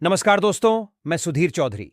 नमस्कार दोस्तों, मैं सुधीर चौधरी।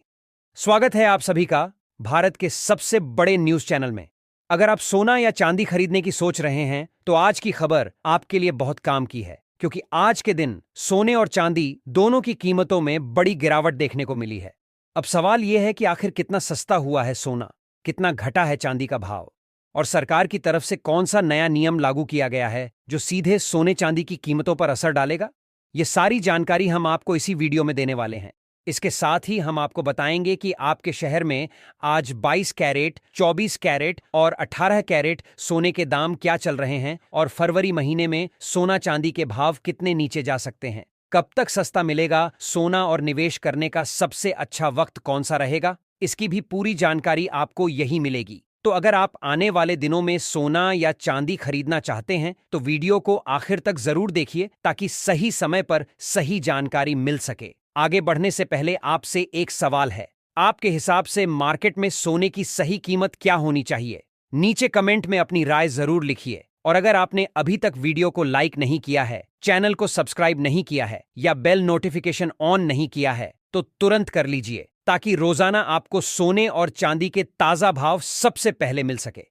स्वागत है आप सभी का भारत के सबसे बड़े न्यूज चैनल में। अगर आप सोना या चांदी खरीदने की सोच रहे हैं तो आज की खबर आपके लिए बहुत काम की है, क्योंकि आज के दिन सोने और चांदी दोनों की कीमतों में बड़ी गिरावट देखने को मिली है। अब सवाल यह है कि आखिर कितना सस्ता हुआ है सोना, कितना घटा है चांदी का भाव, और सरकार की तरफ से कौन सा नया नियम लागू किया गया है जो सीधे सोने चांदी की कीमतों पर असर डालेगा। ये सारी जानकारी हम आपको इसी वीडियो में देने वाले हैं। इसके साथ ही हम आपको बताएंगे कि आपके शहर में आज 22 कैरेट, 24 कैरेट और 18 कैरेट सोने के दाम क्या चल रहे हैं, और फरवरी महीने में सोना चांदी के भाव कितने नीचे जा सकते हैं। कब तक सस्ता मिलेगा सोना, और निवेश करने का सबसे अच्छा वक्त कौन सा रहेगा, इसकी भी पूरी जानकारी आपको यही मिलेगी। तो अगर आप आने वाले दिनों में सोना या चांदी खरीदना चाहते हैं तो वीडियो को आखिर तक जरूर देखिए, ताकि सही समय पर सही जानकारी मिल सके। आगे बढ़ने से पहले आपसे एक सवाल है, आपके हिसाब से मार्केट में सोने की सही कीमत क्या होनी चाहिए? नीचे कमेंट में अपनी राय जरूर लिखिए। और अगर आपने अभी तक वीडियो को लाइक नहीं किया है, चैनल को सब्सक्राइब नहीं किया है या बेल नोटिफिकेशन ऑन नहीं किया है तो तुरंत कर लीजिए, ताकि रोजाना आपको सोने और चांदी के ताजा भाव सबसे पहले मिल सके।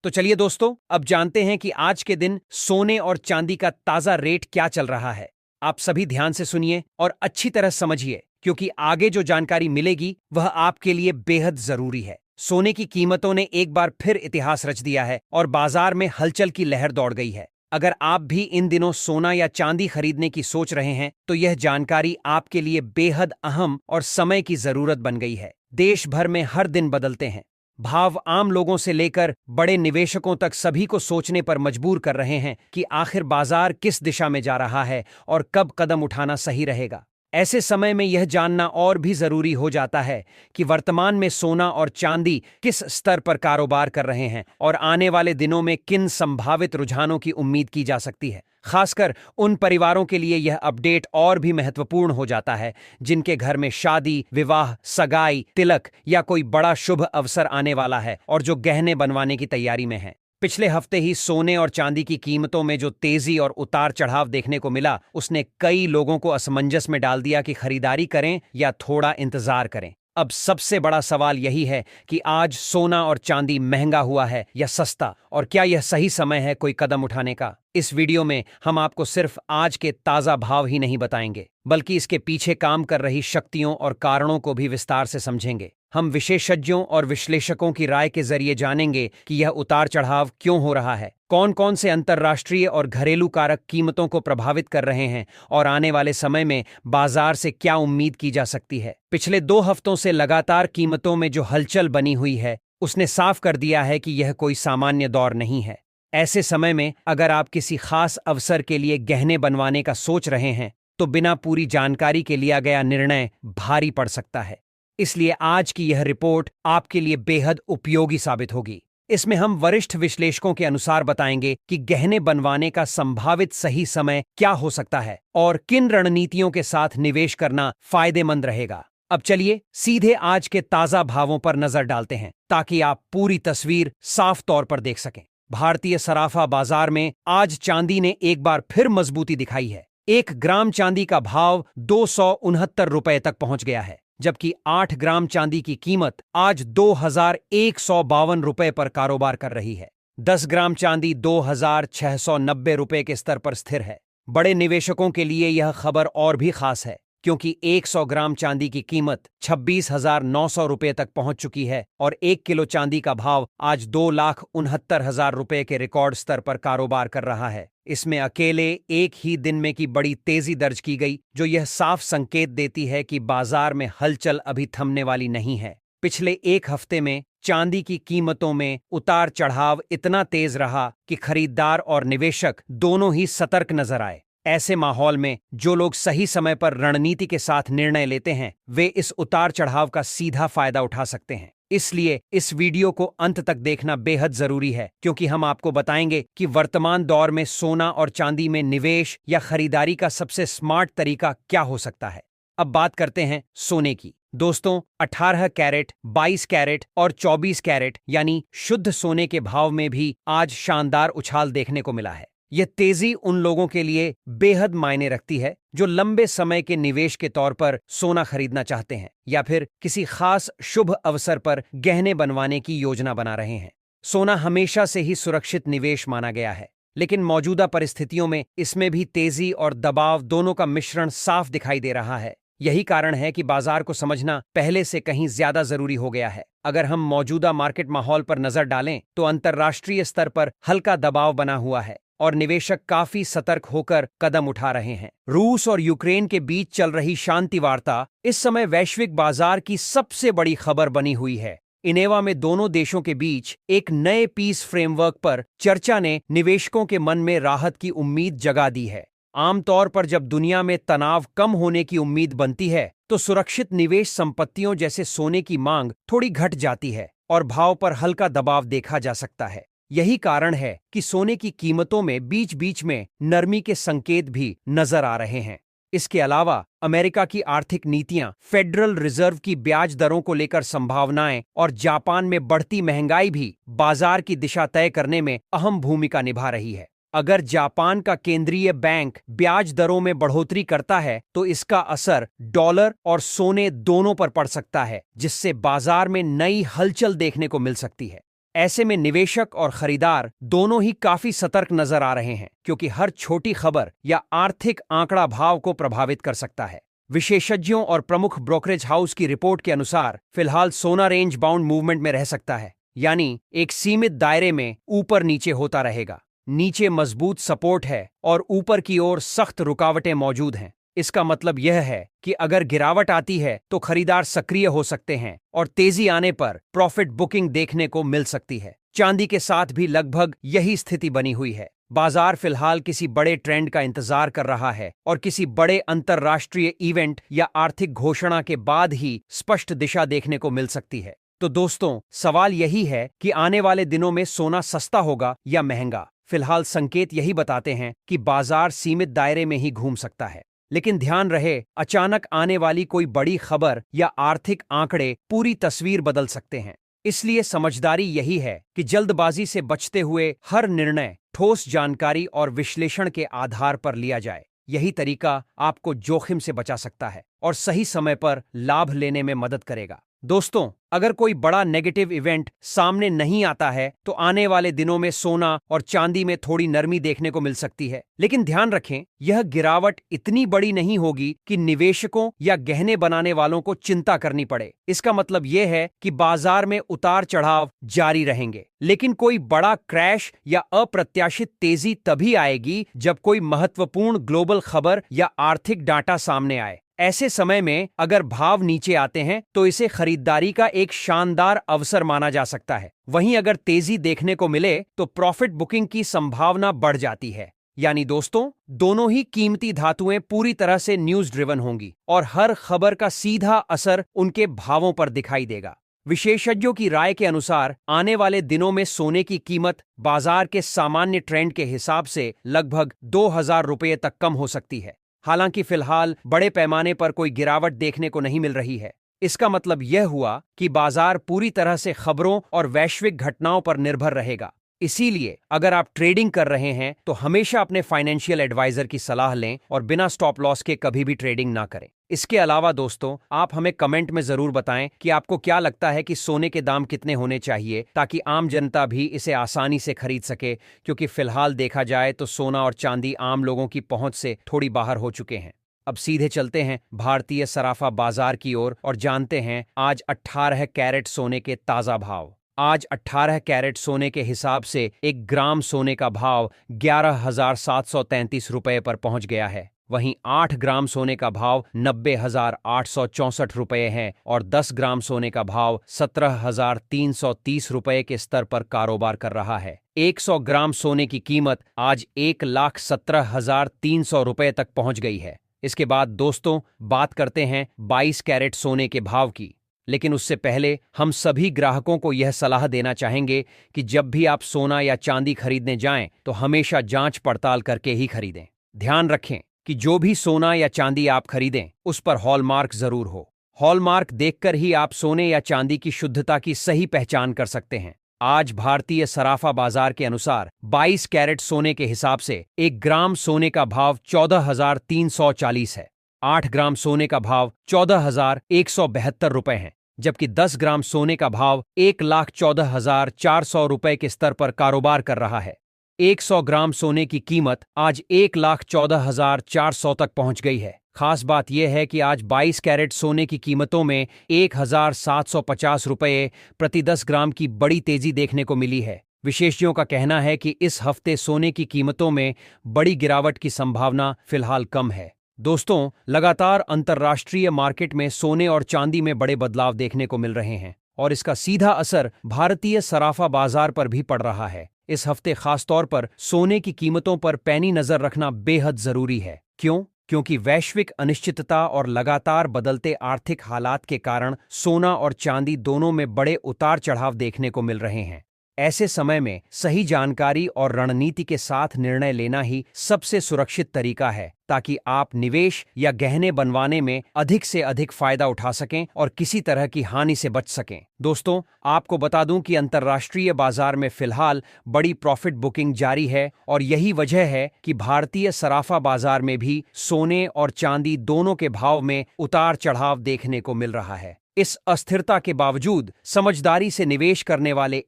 तो चलिए दोस्तों, अब जानते हैं कि आज के दिन सोने और चांदी का ताजा रेट क्या चल रहा है। आप सभी ध्यान से सुनिए और अच्छी तरह समझिए, क्योंकि आगे जो जानकारी मिलेगी वह आपके लिए बेहद जरूरी है। सोने की कीमतों ने एक बार फिर इतिहास रच दिया है और बाजार में हलचल की लहर दौड़ गई है। अगर आप भी इन दिनों सोना या चांदी खरीदने की सोच रहे हैं तो यह जानकारी आपके लिए बेहद अहम और समय की जरूरत बन गई है। देश भर में हर दिन बदलते हैं। भाव आम लोगों से लेकर बड़े निवेशकों तक सभी को सोचने पर मजबूर कर रहे हैं कि आखिर बाजार किस दिशा में जा रहा है और कब कदम उठाना सही रहेगा। ऐसे समय में यह जानना और भी जरूरी हो जाता है कि वर्तमान में सोना और चांदी किस स्तर पर कारोबार कर रहे हैं और आने वाले दिनों में किन संभावित रुझानों की उम्मीद की जा सकती है। खासकर उन परिवारों के लिए यह अपडेट और भी महत्वपूर्ण हो जाता है जिनके घर में शादी, विवाह, सगाई, तिलक या कोई बड़ा शुभ अवसर आने वाला है और जो गहने बनवाने की तैयारी में है। पिछले हफ्ते ही सोने और चांदी की कीमतों में जो तेजी और उतार चढ़ाव देखने को मिला, उसने कई लोगों को असमंजस में डाल दिया कि खरीदारी करें या थोड़ा इंतजार करें। अब सबसे बड़ा सवाल यही है कि आज सोना और चांदी महंगा हुआ है या सस्ता, और क्या यह सही समय है कोई कदम उठाने का। इस वीडियो में हम आपको सिर्फ आज के ताजा भाव ही नहीं बताएंगे, बल्कि इसके पीछे काम कर रही शक्तियों और कारणों को भी विस्तार से समझेंगे। हम विशेषज्ञों और विश्लेषकों की राय के जरिए जानेंगे कि यह उतार चढ़ाव क्यों हो रहा है, कौन कौन से अंतर्राष्ट्रीय और घरेलू कारक कीमतों को प्रभावित कर रहे हैं, और आने वाले समय में बाजार से क्या उम्मीद की जा सकती है। पिछले 2 हफ्तों से लगातार कीमतों में जो हलचल बनी हुई है, उसने साफ कर दिया है कि यह कोई सामान्य दौर नहीं है। ऐसे समय में अगर आप किसी खास अवसर के लिए गहने बनवाने का सोच रहे हैं तो बिना पूरी जानकारी के लिया गया निर्णय भारी पड़ सकता है। इसलिए आज की यह रिपोर्ट आपके लिए बेहद उपयोगी साबित होगी। इसमें हम वरिष्ठ विश्लेषकों के अनुसार बताएंगे कि गहने बनवाने का संभावित सही समय क्या हो सकता है और किन रणनीतियों के साथ निवेश करना फायदेमंद रहेगा। अब चलिए सीधे आज के ताजा भावों पर नजर डालते हैं, ताकि आप पूरी तस्वीर साफ तौर पर देख सकें। भारतीय सराफा बाजार में आज चांदी ने एक बार फिर मजबूती दिखाई है। 1 ग्राम चांदी का भाव 269 रुपए तक पहुंच गया है, जबकि 8 ग्राम चांदी की कीमत आज 2152 रुपए पर कारोबार कर रही है। 10 ग्राम चांदी 2690 रुपए के स्तर पर स्थिर है। बड़े निवेशकों के लिए यह खबर और भी खास है, क्योंकि 100 ग्राम चांदी की कीमत 26,900 रुपए तक पहुंच चुकी है और 1 किलो चांदी का भाव आज 2,69,000 रुपए के रिकॉर्ड स्तर पर कारोबार कर रहा है। इसमें अकेले एक ही दिन में की बड़ी तेजी दर्ज की गई, जो यह साफ संकेत देती है कि बाजार में हलचल अभी थमने वाली नहीं है। पिछले 1 हफ्ते में चांदी की कीमतों में उतार चढ़ाव इतना तेज रहा कि खरीदार और निवेशक दोनों ही सतर्क नजर आए। ऐसे माहौल में जो लोग सही समय पर रणनीति के साथ निर्णय लेते हैं, वे इस उतार चढ़ाव का सीधा फायदा उठा सकते हैं। इसलिए इस वीडियो को अंत तक देखना बेहद जरूरी है, क्योंकि हम आपको बताएंगे कि वर्तमान दौर में सोना और चांदी में निवेश या खरीदारी का सबसे स्मार्ट तरीका क्या हो सकता है। अब बात करते हैं सोने की। दोस्तों, 18 कैरेट, 22 कैरेट और 24 कैरेट यानी शुद्ध सोने के भाव में भी आज शानदार उछाल देखने को मिला है। यह तेजी उन लोगों के लिए बेहद मायने रखती है जो लंबे समय के निवेश के तौर पर सोना खरीदना चाहते हैं या फिर किसी खास शुभ अवसर पर गहने बनवाने की योजना बना रहे हैं। सोना हमेशा से ही सुरक्षित निवेश माना गया है, लेकिन मौजूदा परिस्थितियों में इसमें भी तेजी और दबाव दोनों का मिश्रण साफ दिखाई दे रहा है। यही कारण है कि बाजार को समझना पहले से कहीं ज्यादा जरूरी हो गया है। अगर हम मौजूदा मार्केट माहौल पर नजर डालें तो अंतर्राष्ट्रीय स्तर पर हल्का दबाव बना हुआ है और निवेशक काफी सतर्क होकर कदम उठा रहे हैं। रूस और यूक्रेन के बीच चल रही शांति वार्ता इस समय वैश्विक बाजार की सबसे बड़ी खबर बनी हुई है। इनेवा में दोनों देशों के बीच एक नए पीस फ्रेमवर्क पर चर्चा ने निवेशकों के मन में राहत की उम्मीद जगा दी है। आमतौर पर जब दुनिया में तनाव कम होने की उम्मीद बनती है तो सुरक्षित निवेश संपत्तियों जैसे सोने की मांग थोड़ी घट जाती है और भाव पर हल्का दबाव देखा जा सकता है। यही कारण है कि सोने की कीमतों में बीच बीच में नरमी के संकेत भी नजर आ रहे हैं। इसके अलावा अमेरिका की आर्थिक नीतियां, फेडरल रिजर्व की ब्याज दरों को लेकर संभावनाएं और जापान में बढ़ती महंगाई भी बाजार की दिशा तय करने में अहम भूमिका निभा रही है। अगर जापान का केंद्रीय बैंक ब्याज दरों में बढ़ोतरी करता है तो इसका असर डॉलर और सोने दोनों पर पड़ सकता है, जिससे बाजार में नई हलचल देखने को मिल सकती है। ऐसे में निवेशक और खरीदार दोनों ही काफी सतर्क नजर आ रहे हैं, क्योंकि हर छोटी खबर या आर्थिक आंकड़ा भाव को प्रभावित कर सकता है। विशेषज्ञों और प्रमुख ब्रोकरेज हाउस की रिपोर्ट के अनुसार फिलहाल सोना रेंज बाउंड मूवमेंट में रह सकता है, यानी एक सीमित दायरे में ऊपर नीचे होता रहेगा। नीचे मजबूत सपोर्ट है और ऊपर की ओर सख्त रुकावटें मौजूद हैं। इसका मतलब यह है कि अगर गिरावट आती है तो खरीदार सक्रिय हो सकते हैं और तेजी आने पर प्रॉफिट बुकिंग देखने को मिल सकती है। चांदी के साथ भी लगभग यही स्थिति बनी हुई है। बाजार फिलहाल किसी बड़े ट्रेंड का इंतजार कर रहा है और किसी बड़े अंतर्राष्ट्रीय इवेंट या आर्थिक घोषणा के बाद ही स्पष्ट दिशा देखने को मिल सकती है। तो दोस्तों, सवाल यही है कि आने वाले दिनों में सोना सस्ता होगा या महंगा। फिलहाल संकेत यही बताते हैं कि बाजार सीमित दायरे में ही घूम सकता है, लेकिन ध्यान रहे, अचानक आने वाली कोई बड़ी खबर या आर्थिक आंकड़े पूरी तस्वीर बदल सकते हैं। इसलिए समझदारी यही है कि जल्दबाजी से बचते हुए हर निर्णय ठोस जानकारी और विश्लेषण के आधार पर लिया जाए। यही तरीका आपको जोखिम से बचा सकता है और सही समय पर लाभ लेने में मदद करेगा। दोस्तों, अगर कोई बड़ा नेगेटिव इवेंट सामने नहीं आता है तो आने वाले दिनों में सोना और चांदी में थोड़ी नरमी देखने को मिल सकती है, लेकिन ध्यान रखें, यह गिरावट इतनी बड़ी नहीं होगी कि निवेशकों या गहने बनाने वालों को चिंता करनी पड़े। इसका मतलब यह है कि बाजार में उतार चढ़ाव जारी रहेंगे, लेकिन कोई बड़ा क्रैश या अप्रत्याशित तेजी तभी आएगी जब कोई महत्वपूर्ण ग्लोबल खबर या आर्थिक डाटा सामने आए। ऐसे समय में अगर भाव नीचे आते हैं तो इसे खरीदारी का एक शानदार अवसर माना जा सकता है। वहीं अगर तेजी देखने को मिले तो प्रॉफिट बुकिंग की संभावना बढ़ जाती है। यानी दोस्तों, दोनों ही कीमती धातुएं पूरी तरह से न्यूज ड्रिवन होंगी और हर खबर का सीधा असर उनके भावों पर दिखाई देगा। विशेषज्ञों की राय के अनुसार आने वाले दिनों में सोने की कीमत बाजार के सामान्य ट्रेंड के हिसाब से लगभग 2000 रुपये तक कम हो सकती है। हालांकि फिलहाल बड़े पैमाने पर कोई गिरावट देखने को नहीं मिल रही है। इसका मतलब यह हुआ कि बाजार पूरी तरह से खबरों और वैश्विक घटनाओं पर निर्भर रहेगा। इसीलिए अगर आप ट्रेडिंग कर रहे हैं तो हमेशा अपने फाइनेंशियल एडवाइजर की सलाह लें और बिना स्टॉप लॉस के कभी भी ट्रेडिंग ना करें। इसके अलावा दोस्तों, आप हमें कमेंट में जरूर बताएं कि आपको क्या लगता है कि सोने के दाम कितने होने चाहिए ताकि आम जनता भी इसे आसानी से खरीद सके, क्योंकि फिलहाल देखा जाए तो सोना और चांदी आम लोगों की पहुंच से थोड़ी बाहर हो चुके हैं। अब सीधे चलते हैं भारतीय सराफा बाजार की ओर और जानते हैं आज 18 कैरेट सोने के ताजा भाव। आज 18 कैरेट सोने के हिसाब से 1 ग्राम सोने का भाव 11,733 रुपये पर पहुंच गया है। वहीं 8 ग्राम सोने का भाव 90,864 रुपये है और 10 ग्राम सोने का भाव 17,330 रुपये के स्तर पर कारोबार कर रहा है। 100 ग्राम सोने की कीमत आज 1,17,300 रुपये तक पहुंच गई है। इसके बाद दोस्तों, बात करते हैं 22 कैरेट सोने के भाव की। लेकिन उससे पहले हम सभी ग्राहकों को यह सलाह देना चाहेंगे कि जब भी आप सोना या चांदी खरीदने जाएं तो हमेशा जांच पड़ताल करके ही खरीदें। ध्यान रखें कि जो भी सोना या चांदी आप खरीदें उस पर हॉलमार्क जरूर हो। हॉलमार्क देखकर ही आप सोने या चांदी की शुद्धता की सही पहचान कर सकते हैं। आज भारतीय सराफा बाजार के अनुसार 22 कैरेट सोने के हिसाब से 1 ग्राम सोने का भाव 14,340 है। 8 ग्राम सोने का भाव 14,172 रुपए है, जबकि 10 ग्राम सोने का भाव 1,14,400 रुपए के स्तर पर कारोबार कर रहा है। 100 ग्राम सोने की कीमत आज 1,14,400 तक पहुंच गई है। खास बात यह है कि आज 22 कैरेट सोने की कीमतों में 1,750 रुपये प्रति 10 ग्राम की बड़ी तेजी देखने को मिली है। विशेषज्ञों का कहना है कि इस हफ्ते सोने की कीमतों में बड़ी गिरावट की संभावना फिलहाल कम है। दोस्तों, लगातार अंतर्राष्ट्रीय मार्केट में सोने और चांदी में बड़े बदलाव देखने को मिल रहे हैं और इसका सीधा असर भारतीय सराफा बाजार पर भी पड़ रहा है। इस हफ्ते खासतौर पर सोने की कीमतों पर पैनी नजर रखना बेहद जरूरी है। क्यों? क्योंकि वैश्विक अनिश्चितता और लगातार बदलते आर्थिक हालात के कारण सोना और चांदी दोनों में बड़े उतार चढ़ाव देखने को मिल रहे हैं। ऐसे समय में सही जानकारी और रणनीति के साथ निर्णय लेना ही सबसे सुरक्षित तरीका है, ताकि आप निवेश या गहने बनवाने में अधिक से अधिक फायदा उठा सकें और किसी तरह की हानि से बच सकें। दोस्तों, आपको बता दूं कि अंतर्राष्ट्रीय बाजार में फिलहाल बड़ी प्रॉफिट बुकिंग जारी है और यही वजह है कि भारतीय सराफा बाजार में भी सोने और चांदी दोनों के भाव में उतार चढ़ाव देखने को मिल रहा है। इस अस्थिरता के बावजूद समझदारी से निवेश करने वाले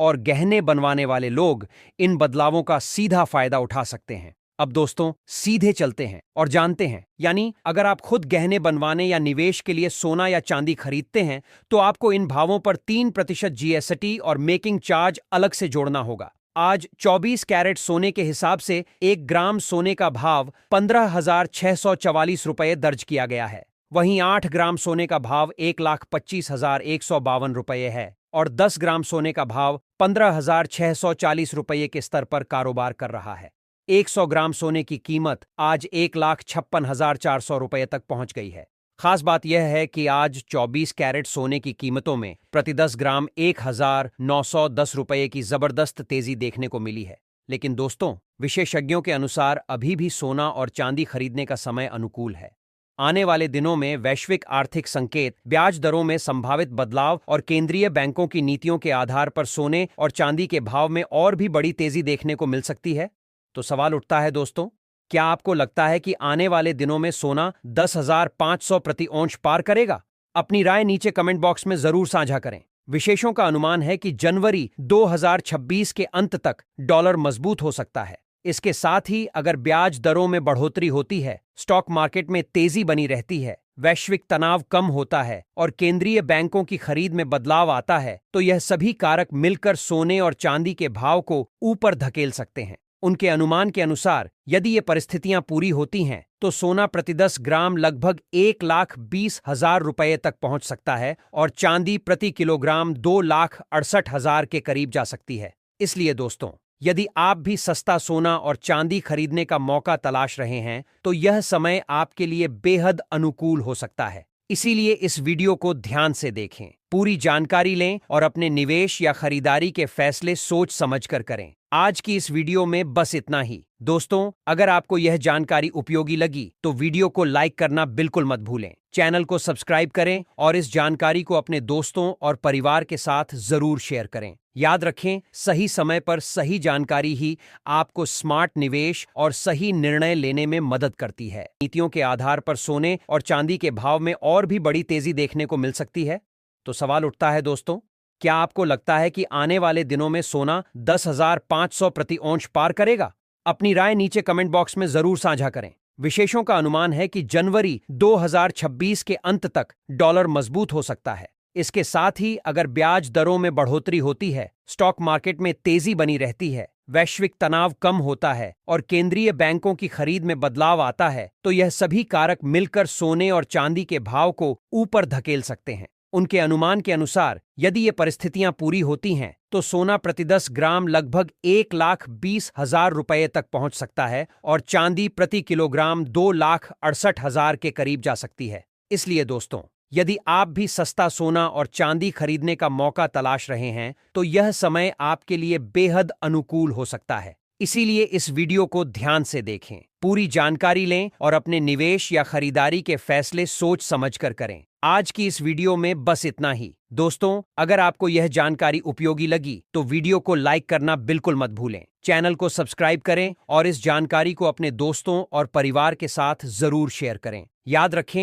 और गहने बनवाने वाले लोग इन बदलावों का सीधा फायदा उठा सकते हैं। अब दोस्तों, सीधे चलते हैं और जानते हैं, यानी अगर आप खुद गहने बनवाने या निवेश के लिए सोना या चांदी खरीदते हैं तो आपको इन भावों पर 3% जीएसटी और मेकिंग चार्ज अलग से जोड़ना होगा। आज 24 कैरेट सोने के हिसाब से 1 ग्राम सोने का भाव 15,644 रुपये दर्ज किया गया है। वहीं 8 ग्राम सोने का भाव 1,25,152 रुपये है और 10 ग्राम सोने का भाव 15,640 रुपये के स्तर पर कारोबार कर रहा है। 100 ग्राम सोने की कीमत आज 1,56,400 रुपये तक पहुंच गई है। खास बात यह है कि आज 24 कैरेट सोने की कीमतों में प्रति 10 ग्राम 1,910 रुपये की जबरदस्त तेजी देखने को मिली है। लेकिन दोस्तों, विशेषज्ञों के अनुसार अभी भी सोना और चांदी खरीदने का समय अनुकूल है। आने वाले दिनों में वैश्विक आर्थिक संकेत, ब्याज दरों में संभावित बदलाव और केंद्रीय बैंकों की नीतियों के आधार पर सोने और चांदी के भाव में और भी बड़ी तेजी देखने को मिल सकती है। तो सवाल उठता है दोस्तों, क्या आपको लगता है कि आने वाले दिनों में सोना 10,500 प्रति औंस पार करेगा? अपनी राय नीचे कमेंट बॉक्स में जरूर साझा करें। विशेषज्ञों का अनुमान है कि जनवरी 2026 के अंत तक डॉलर मजबूत हो सकता है। इसके साथ ही अगर ब्याज दरों में बढ़ोतरी होती है, स्टॉक मार्केट में तेजी बनी रहती है, वैश्विक तनाव कम होता है और केंद्रीय बैंकों की खरीद में बदलाव आता है, तो यह सभी कारक मिलकर सोने और चांदी के भाव को ऊपर धकेल सकते हैं। उनके अनुमान के अनुसार यदि ये परिस्थितियां पूरी होती हैं तो सोना प्रति 10 ग्राम लगभग 1,20,000 रुपये तक पहुंच सकता है और चांदी प्रति किलोग्राम 2,68,000 के करीब जा सकती है। इसलिए दोस्तों, यदि आप भी सस्ता सोना और चांदी खरीदने का मौका तलाश रहे हैं तो यह समय आपके लिए बेहद अनुकूल हो सकता है। इसीलिए इस वीडियो को ध्यान से देखें, पूरी जानकारी लें और अपने निवेश या खरीदारी के फैसले सोच समझकर करें। आज की इस वीडियो में बस इतना ही। दोस्तों, अगर आपको यह जानकारी उपयोगी लगी तो वीडियो को लाइक करना बिल्कुल मत भूलें। चैनल को सब्सक्राइब करें और इस जानकारी को अपने दोस्तों और परिवार के साथ जरूर शेयर करें। याद रखें, सही समय पर सही जानकारी ही आपको स्मार्ट निवेश और सही निर्णय लेने में मदद करती है। नीतियों के आधार पर सोने और चांदी के भाव में और भी बड़ी तेजी देखने को मिल सकती है। तो सवाल उठता है दोस्तों, क्या आपको लगता है कि आने वाले दिनों में सोना 10,500 प्रति औंस पार करेगा? अपनी राय नीचे कमेंट बॉक्स में जरूर साझा करें। विशेषज्ञों का अनुमान है कि जनवरी 2026 के अंत तक डॉलर मजबूत हो सकता है। इसके साथ ही अगर ब्याज दरों में बढ़ोतरी होती है, स्टॉक मार्केट में तेजी बनी रहती है, वैश्विक तनाव कम होता है और केंद्रीय बैंकों की खरीद में बदलाव आता है, तो यह सभी कारक मिलकर सोने और चांदी के भाव को ऊपर धकेल सकते हैं। उनके अनुमान के अनुसार यदि ये परिस्थितियां पूरी होती हैं तो सोना प्रति 10 ग्राम लगभग 1,20,000 रुपये तक पहुंच सकता है और चांदी प्रति किलोग्राम 2,68,000 के करीब जा सकती है। इसलिए दोस्तों, यदि आप भी सस्ता सोना और चांदी खरीदने का मौका तलाश रहे हैं तो यह समय आपके लिए बेहद अनुकूल हो सकता है। इसीलिए इस वीडियो को ध्यान से देखें, पूरी जानकारी लें और अपने निवेश या खरीदारी के फैसले सोच समझकर करें। आज की इस वीडियो में बस इतना ही। दोस्तों, अगर आपको यह जानकारी उपयोगी लगी तो वीडियो को लाइक करना बिल्कुल मत भूलें। चैनल को सब्सक्राइब करें और इस जानकारी को अपने दोस्तों और परिवार के साथ जरूर शेयर करें। याद रखें,